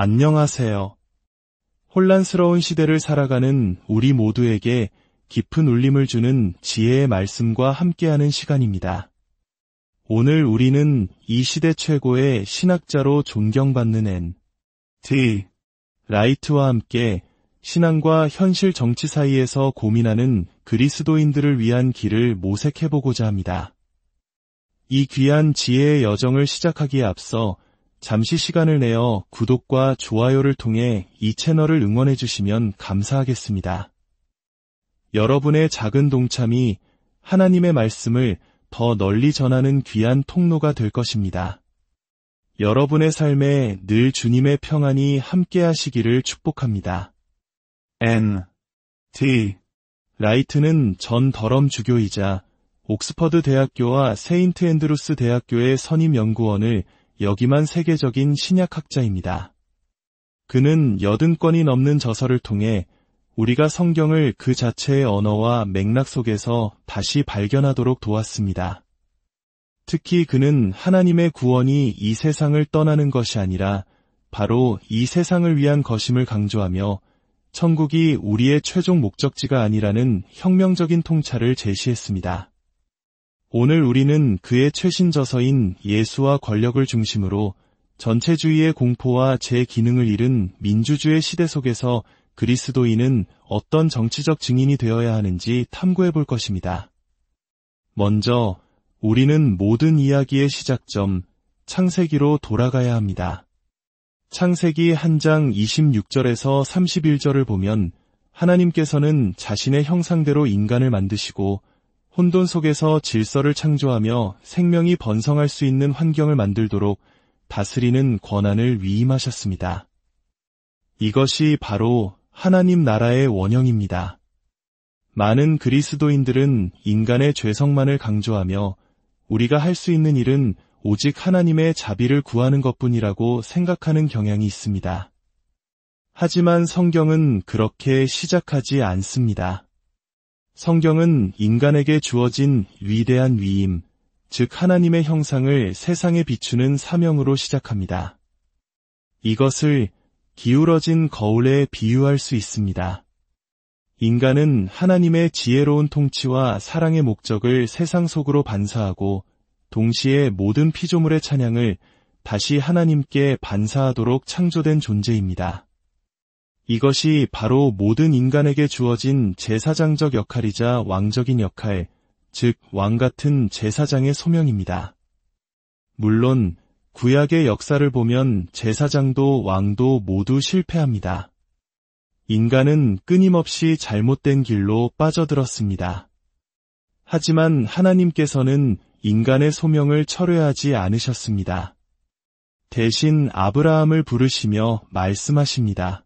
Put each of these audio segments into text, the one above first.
안녕하세요. 혼란스러운 시대를 살아가는 우리 모두에게 깊은 울림을 주는 지혜의 말씀과 함께하는 시간입니다. 오늘 우리는 이 시대 최고의 신학자로 존경받는 N.T. 라이트와 함께 신앙과 현실 정치 사이에서 고민하는 그리스도인들을 위한 길을 모색해보고자 합니다. 이 귀한 지혜의 여정을 시작하기에 앞서 잠시 시간을 내어 구독과 좋아요를 통해 이 채널을 응원해 주시면 감사하겠습니다. 여러분의 작은 동참이 하나님의 말씀을 더 널리 전하는 귀한 통로가 될 것입니다. 여러분의 삶에 늘 주님의 평안이 함께 하시기를 축복합니다. N.T. 라이트는 전 더럼 주교이자 옥스퍼드 대학교와 세인트 앤드루스 대학교의 선임 연구원을 역임한 세계적인 신약학자입니다. 그는 80권이 넘는 저서를 통해 우리가 성경을 그 자체의 언어와 맥락 속에서 다시 발견하도록 도왔습니다. 특히 그는 하나님의 구원이 이 세상을 떠나는 것이 아니라 바로 이 세상을 위한 것임을 강조하며 천국이 우리의 최종 목적지가 아니라는 혁명적인 통찰을 제시했습니다. 오늘 우리는 그의 최신 저서인 예수와 권력을 중심으로 전체주의의 공포와 재기능을 잃은 민주주의 시대 속에서 그리스도인은 어떤 정치적 증인이 되어야 하는지 탐구해 볼 것입니다. 먼저 우리는 모든 이야기의 시작점, 창세기로 돌아가야 합니다. 창세기 1장 26절에서 31절을 보면 하나님께서는 자신의 형상대로 인간을 만드시고 혼돈 속에서 질서를 창조하며 생명이 번성할 수 있는 환경을 만들도록 다스리는 권한을 위임하셨습니다. 이것이 바로 하나님 나라의 원형입니다. 많은 그리스도인들은 인간의 죄성만을 강조하며 우리가 할 수 있는 일은 오직 하나님의 자비를 구하는 것뿐이라고 생각하는 경향이 있습니다. 하지만 성경은 그렇게 시작하지 않습니다. 성경은 인간에게 주어진 위대한 위임, 즉 하나님의 형상을 세상에 비추는 사명으로 시작합니다. 이것을 기울어진 거울에 비유할 수 있습니다. 인간은 하나님의 지혜로운 통치와 사랑의 목적을 세상 속으로 반사하고 동시에 모든 피조물의 찬양을 다시 하나님께 반사하도록 창조된 존재입니다. 이것이 바로 모든 인간에게 주어진 제사장적 역할이자 왕적인 역할, 즉 왕 같은 제사장의 소명입니다. 물론 구약의 역사를 보면 제사장도 왕도 모두 실패합니다. 인간은 끊임없이 잘못된 길로 빠져들었습니다. 하지만 하나님께서는 인간의 소명을 철회하지 않으셨습니다. 대신 아브라함을 부르시며 말씀하십니다.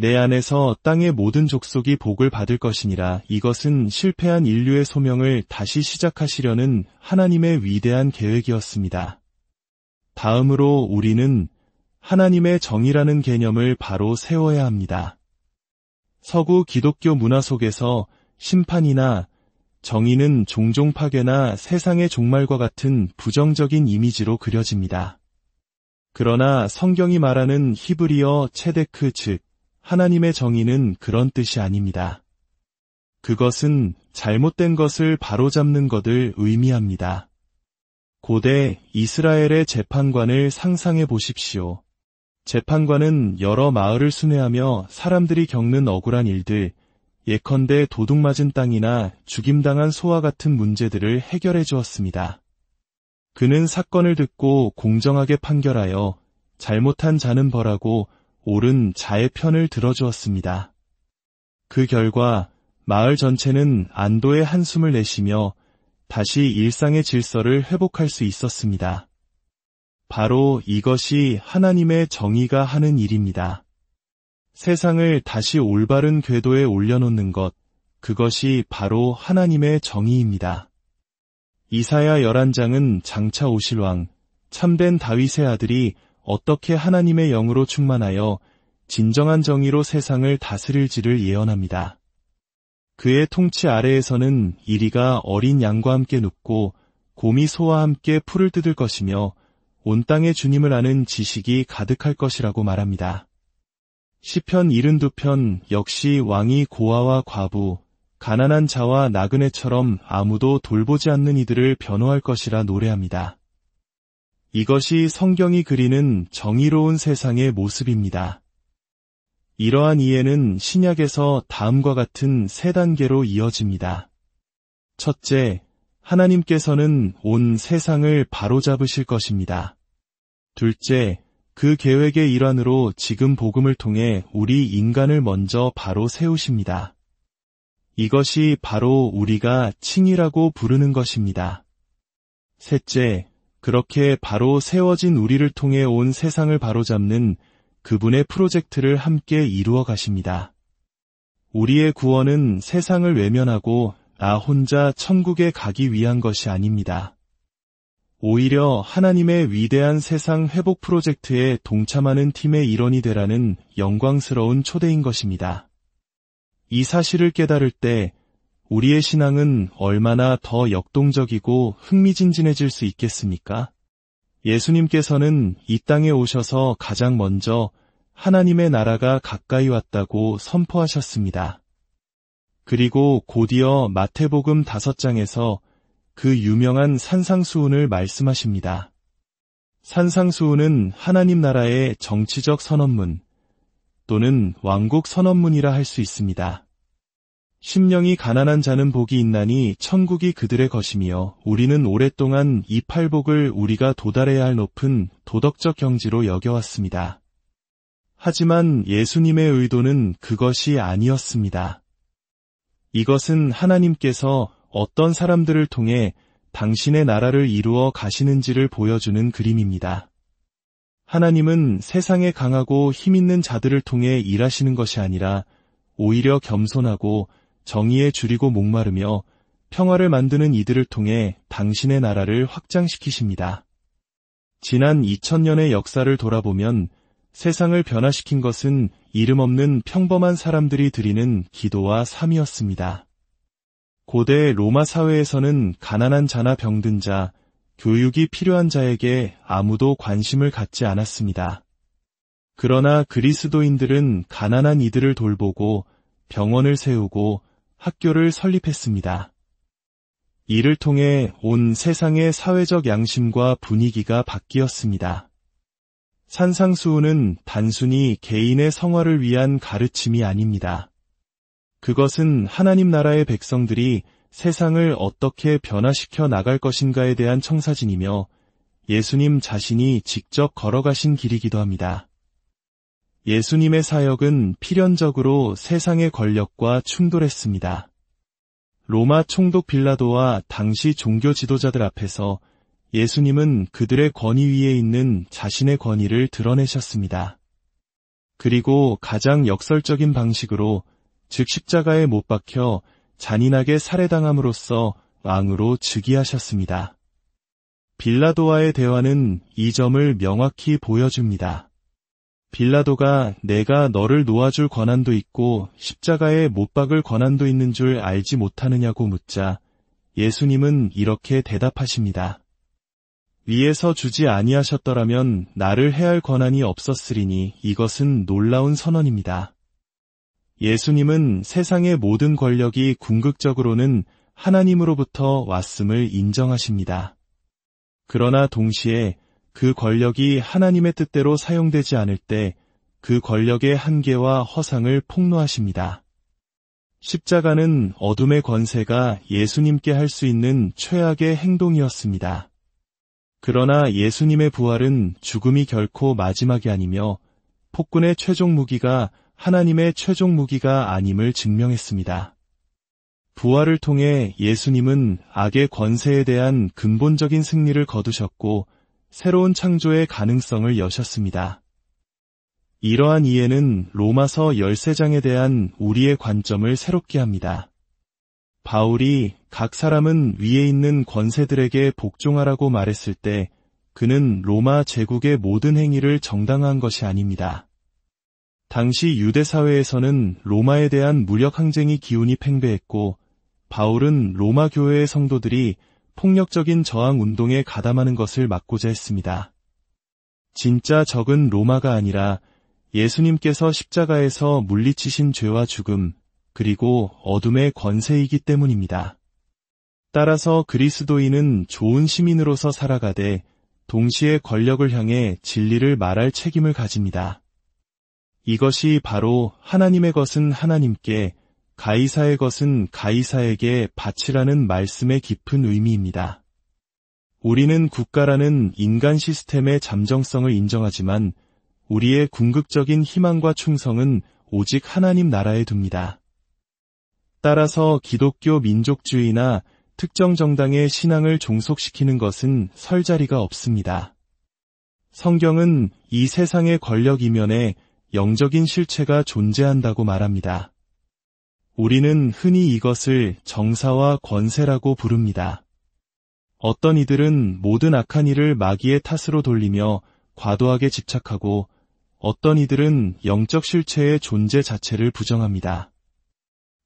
내 안에서 땅의 모든 족속이 복을 받을 것이니라. 이것은 실패한 인류의 소명을 다시 시작하시려는 하나님의 위대한 계획이었습니다. 다음으로 우리는 하나님의 정의라는 개념을 바로 세워야 합니다. 서구 기독교 문화 속에서 심판이나 정의는 종종 파괴나 세상의 종말과 같은 부정적인 이미지로 그려집니다. 그러나 성경이 말하는 히브리어 체데크 즉 하나님의 정의는 그런 뜻이 아닙니다. 그것은 잘못된 것을 바로잡는 것을 의미합니다. 고대 이스라엘의 재판관을 상상해 보십시오. 재판관은 여러 마을을 순회하며 사람들이 겪는 억울한 일들, 예컨대 도둑맞은 땅이나 죽임당한 소와 같은 문제들을 해결해 주었습니다. 그는 사건을 듣고 공정하게 판결하여 잘못한 자는 벌하고 옳은 자의 편을 들어주었습니다. 그 결과 마을 전체는 안도의 한숨을 내쉬며 다시 일상의 질서를 회복할 수 있었습니다. 바로 이것이 하나님의 정의가 하는 일입니다. 세상을 다시 올바른 궤도에 올려놓는 것, 그것이 바로 하나님의 정의입니다. 이사야 11장은 장차 오실 왕, 참된 다윗의 아들이 어떻게 하나님의 영으로 충만하여 진정한 정의로 세상을 다스릴지를 예언합니다. 그의 통치 아래에서는 이리가 어린 양과 함께 눕고 곰이 소와 함께 풀을 뜯을 것이며 온 땅의 주님을 아는 지식이 가득할 것이라고 말합니다. 시편 72편 역시 왕이 고아와 과부, 가난한 자와 나그네처럼 아무도 돌보지 않는 이들을 변호할 것이라 노래합니다. 이것이 성경이 그리는 정의로운 세상의 모습입니다. 이러한 이해는 신약에서 다음과 같은 세 단계로 이어집니다. 첫째, 하나님께서는 온 세상을 바로잡으실 것입니다. 둘째, 그 계획의 일환으로 지금 복음을 통해 우리 인간을 먼저 바로 세우십니다. 이것이 바로 우리가 칭의라고 부르는 것입니다. 셋째, 그렇게 바로 세워진 우리를 통해 온 세상을 바로잡는 그분의 프로젝트를 함께 이루어 가십니다. 우리의 구원은 세상을 외면하고 나 혼자 천국에 가기 위한 것이 아닙니다. 오히려 하나님의 위대한 세상 회복 프로젝트에 동참하는 팀의 일원이 되라는 영광스러운 초대인 것입니다. 이 사실을 깨달을 때 우리의 신앙은 얼마나 더 역동적이고 흥미진진해질 수 있겠습니까? 예수님께서는 이 땅에 오셔서 가장 먼저 하나님의 나라가 가까이 왔다고 선포하셨습니다. 그리고 곧이어 마태복음 5장에서 그 유명한 산상수훈을 말씀하십니다. 산상수훈은 하나님 나라의 정치적 선언문 또는 왕국 선언문이라 할 수 있습니다. 심령이 가난한 자는 복이 있나니 천국이 그들의 것이며 우리는 오랫동안 이 팔복을 우리가 도달해야 할 높은 도덕적 경지로 여겨왔습니다. 하지만 예수님의 의도는 그것이 아니었습니다. 이것은 하나님께서 어떤 사람들을 통해 당신의 나라를 이루어 가시는지를 보여주는 그림입니다. 하나님은 세상에 강하고 힘있는 자들을 통해 일하시는 것이 아니라 오히려 겸손하고 정의에 줄이고 목마르며 평화를 만드는 이들을 통해 당신의 나라를 확장시키십니다. 지난 2000년의 역사를 돌아보면 세상을 변화시킨 것은 이름 없는 평범한 사람들이 드리는 기도와 삶이었습니다. 고대 로마 사회에서는 가난한 자나 병든 자, 교육이 필요한 자에게 아무도 관심을 갖지 않았습니다. 그러나 그리스도인들은 가난한 이들을 돌보고 병원을 세우고 학교를 설립했습니다. 이를 통해 온 세상의 사회적 양심과 분위기가 바뀌었습니다. 산상수훈은 단순히 개인의 성화를 위한 가르침이 아닙니다. 그것은 하나님 나라의 백성들이 세상을 어떻게 변화시켜 나갈 것인가에 대한 청사진이며 예수님 자신이 직접 걸어가신 길이기도 합니다. 예수님의 사역은 필연적으로 세상의 권력과 충돌했습니다. 로마 총독 빌라도와 당시 종교 지도자들 앞에서 예수님은 그들의 권위 위에 있는 자신의 권위를 드러내셨습니다. 그리고 가장 역설적인 방식으로 즉 십자가에 못 박혀 잔인하게 살해당함으로써 왕으로 즉위하셨습니다. 빌라도와의 대화는 이 점을 명확히 보여줍니다. 빌라도가 내가 너를 놓아줄 권한도 있고 십자가에 못 박을 권한도 있는 줄 알지 못하느냐고 묻자 예수님은 이렇게 대답하십니다. 위에서 주지 아니하셨더라면 나를 해할 권한이 없었으리니 이것은 놀라운 선언입니다. 예수님은 세상의 모든 권력이 궁극적으로는 하나님으로부터 왔음을 인정하십니다. 그러나 동시에 그 권력이 하나님의 뜻대로 사용되지 않을 때 그 권력의 한계와 허상을 폭로하십니다. 십자가는 어둠의 권세가 예수님께 할 수 있는 최악의 행동이었습니다. 그러나 예수님의 부활은 죽음이 결코 마지막이 아니며 폭군의 최종 무기가 하나님의 최종 무기가 아님을 증명했습니다. 부활을 통해 예수님은 악의 권세에 대한 근본적인 승리를 거두셨고 새로운 창조의 가능성을 여셨습니다. 이러한 이해는 로마서 13장에 대한 우리의 관점을 새롭게 합니다. 바울이 각 사람은 위에 있는 권세들에게 복종하라고 말했을 때 그는 로마 제국의 모든 행위를 정당화한 것이 아닙니다. 당시 유대 사회에서는 로마에 대한 무력 항쟁의 기운이 팽배했고 바울은 로마 교회의 성도들이 폭력적인 저항 운동에 가담하는 것을 막고자 했습니다. 진짜 적은 로마가 아니라 예수님께서 십자가에서 물리치신 죄와 죽음, 그리고 어둠의 권세이기 때문입니다. 따라서 그리스도인은 좋은 시민으로서 살아가되 동시에 권력을 향해 진리를 말할 책임을 가집니다. 이것이 바로 하나님의 것은 하나님께, 가이사의 것은 가이사에게 바치라는 말씀의 깊은 의미입니다. 우리는 국가라는 인간 시스템의 잠정성을 인정하지만 우리의 궁극적인 희망과 충성은 오직 하나님 나라에 둡니다. 따라서 기독교 민족주의나 특정 정당의 신앙을 종속시키는 것은 설 자리가 없습니다. 성경은 이 세상의 권력 이면에 영적인 실체가 존재한다고 말합니다. 우리는 흔히 이것을 정사와 권세라고 부릅니다. 어떤 이들은 모든 악한 일을 마귀의 탓으로 돌리며 과도하게 집착하고 어떤 이들은 영적 실체의 존재 자체를 부정합니다.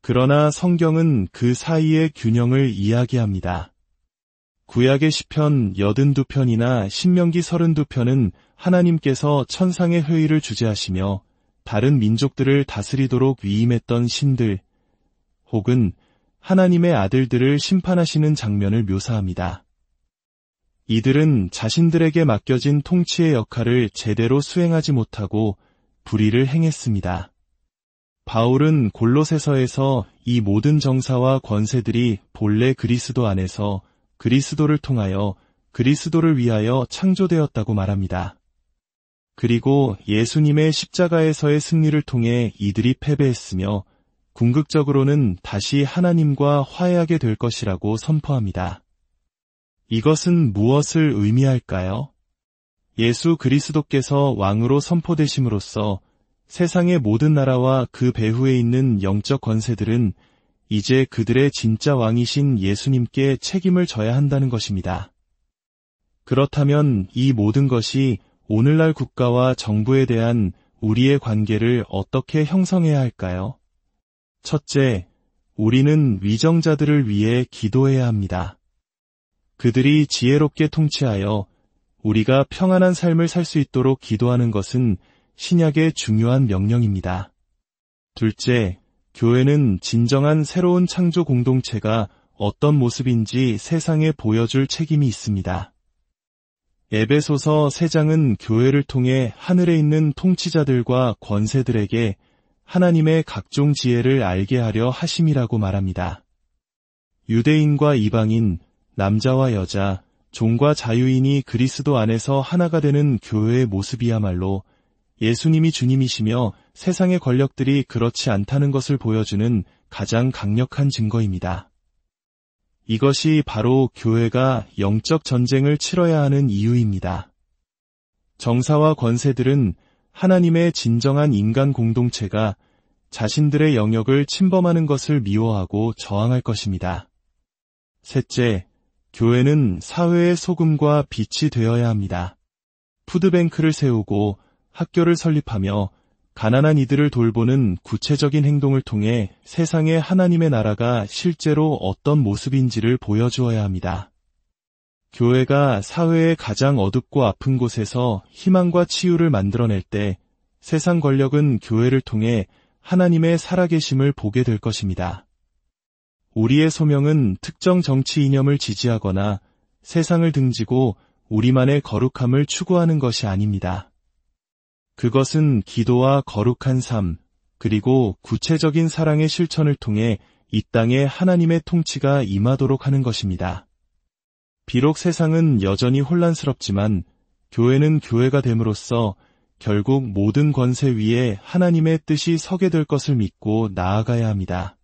그러나 성경은 그 사이의 균형을 이야기합니다. 구약의 시편 82편이나 신명기 32편은 하나님께서 천상의 회의를 주재하시며 다른 민족들을 다스리도록 위임했던 신들 혹은 하나님의 아들들을 심판하시는 장면을 묘사합니다. 이들은 자신들에게 맡겨진 통치의 역할을 제대로 수행하지 못하고 불의를 행했습니다. 바울은 골로새서에서 이 모든 정사와 권세들이 본래 그리스도 안에서 그리스도를 통하여 그리스도를 위하여 창조되었다고 말합니다. 그리고 예수님의 십자가에서의 승리를 통해 이들이 패배했으며 궁극적으로는 다시 하나님과 화해하게 될 것이라고 선포합니다. 이것은 무엇을 의미할까요? 예수 그리스도께서 왕으로 선포되심으로써 세상의 모든 나라와 그 배후에 있는 영적 권세들은 이제 그들의 진짜 왕이신 예수님께 책임을 져야 한다는 것입니다. 그렇다면 이 모든 것이 오늘날 국가와 정부에 대한 우리의 관계를 어떻게 형성해야 할까요? 첫째, 우리는 위정자들을 위해 기도해야 합니다. 그들이 지혜롭게 통치하여 우리가 평안한 삶을 살 수 있도록 기도하는 것은 신약의 중요한 명령입니다. 둘째, 교회는 진정한 새로운 창조 공동체가 어떤 모습인지 세상에 보여줄 책임이 있습니다. 에베소서 3장은 교회를 통해 하늘에 있는 통치자들과 권세들에게 하나님의 각종 지혜를 알게 하려 하심이라고 말합니다. 유대인과 이방인, 남자와 여자, 종과 자유인이 그리스도 안에서 하나가 되는 교회의 모습이야말로 예수님이 주님이시며 세상의 권력들이 그렇지 않다는 것을 보여주는 가장 강력한 증거입니다. 이것이 바로 교회가 영적 전쟁을 치러야 하는 이유입니다. 정사와 권세들은 하나님의 진정한 인간 공동체가 자신들의 영역을 침범하는 것을 미워하고 저항할 것입니다. 셋째, 교회는 사회의 소금과 빛이 되어야 합니다. 푸드뱅크를 세우고 학교를 설립하며 가난한 이들을 돌보는 구체적인 행동을 통해 세상에 하나님의 나라가 실제로 어떤 모습인지를 보여주어야 합니다. 교회가 사회의 가장 어둡고 아픈 곳에서 희망과 치유를 만들어낼 때 세상 권력은 교회를 통해 하나님의 살아계심을 보게 될 것입니다. 우리의 소명은 특정 정치 이념을 지지하거나 세상을 등지고 우리만의 거룩함을 추구하는 것이 아닙니다. 그것은 기도와 거룩한 삶, 그리고 구체적인 사랑의 실천을 통해 이 땅에 하나님의 통치가 임하도록 하는 것입니다. 비록 세상은 여전히 혼란스럽지만 교회는 교회가 됨으로써 결국 모든 권세 위에 하나님의 뜻이 서게 될 것을 믿고 나아가야 합니다.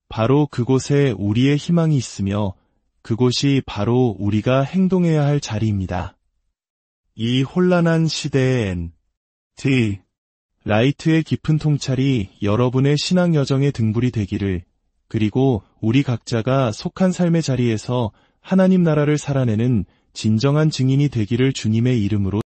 바로 그곳에 우리의 희망이 있으며 그곳이 바로 우리가 행동해야 할 자리입니다. 이 혼란한 시대엔 라이트의 깊은 통찰이 여러분의 신앙 여정의 등불이 되기를, 그리고 우리 각자가 속한 삶의 자리에서 하나님 나라를 살아내는 진정한 증인이 되기를 주님의 이름으로